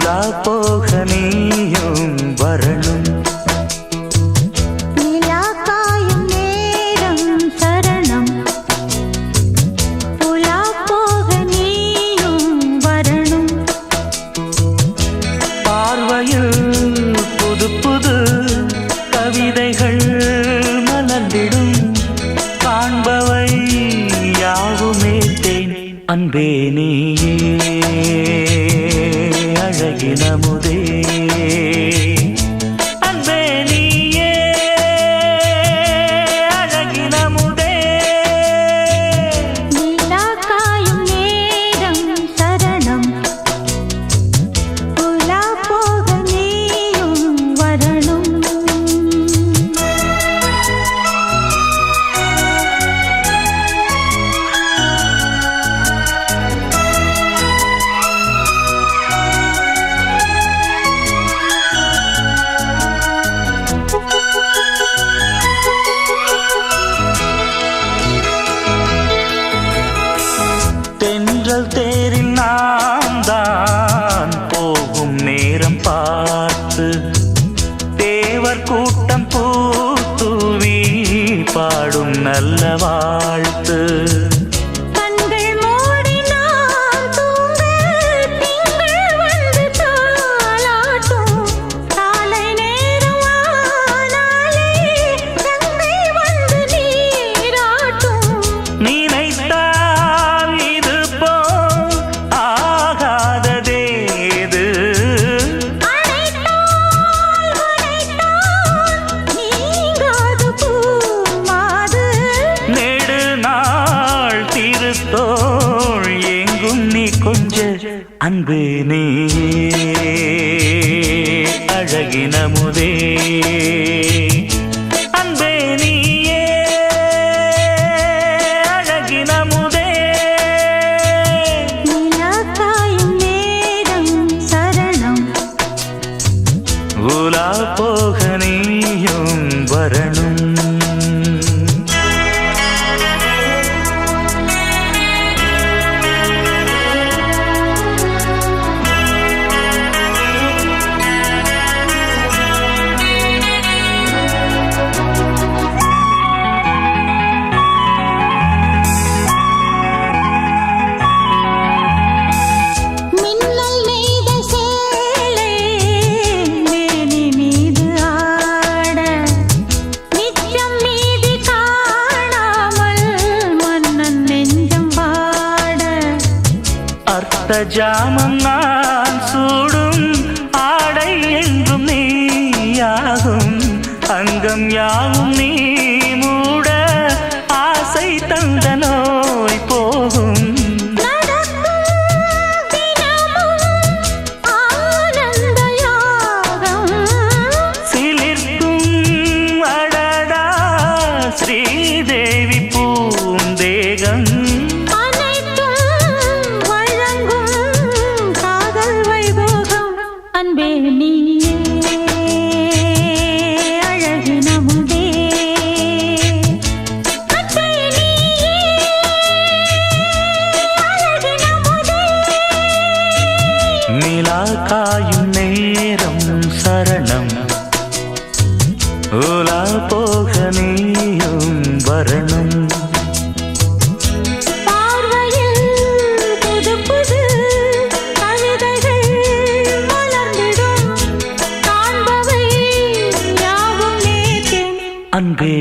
உலா போக நீயும் வரணும். நிலா காயும் நேரம் சரணம். உலா போக நீயும் வரணும். பார்வையில் புது புது கவிதைகள் மலர்ந்திடும். காண்பவை யாவுமே தேன். அன்பே நீயே அழகினமுதே. அன்பே நீயே அழகினமுதே. நிலா காயும் நேரம் சரணம். உலா போக நீயும் வரணும். தென்றல் தேரில் நாம் தான் போகும் நேரம் பார்த்து தேவர் கூட்டம் பூத்தூவி பாடும் நல்ல வாழ்த்து. கண்கள் மூடி நான் தூங்க திங்கள் வந்து தாலாட்டும். காலை நேரம் ஆனாலே கங்கை வந்து நீராட்டும். நினைத்தால் இது போல் ஆகாததேது. அழைத்தால் உரைத்தால் நீங்காது பூமாது. நெடு நாள் திருத்தோள் எங்கும் நீ கொஞ்ச. அன்பு நீயே அழகினமுதே. அன்பே நீயே அழகினமுதே. நிலா காயும் நேரம் சரணம். உலா போக நீயும் வரணும். மின்னல் நெய்த சேலை மேனி மீது ஆட. நிச்சம் மீதி காணாமல் மன்னன் நெஞ்சம் வாட. அர்த்த ஜாமம் நான் சூடும் ஆடை என்றும் நீயாகும். அங்கம் யாவும் நீ மூட ஆசை தந்த நோய் போகும். நடக்கும் தினமும் ஆனந்த யாகம். சிலிர்க்கும் அடடா ஸ்ரீதேவி பூந்தேகம். அனைத்தும் வழங்கும் காதல் வைபோகம். அன்பே நீயே அழகினமுதே. அன்பே நீயே அழகினமுதே. நிலா காயும் நேரம் சரணம். உலா போக நீயும் வரணும். பார்வையில் புது புது கவிதைகள் மலர்ந்திடும். காண்பவை யாவும் நேர்த்தேன். அன்பே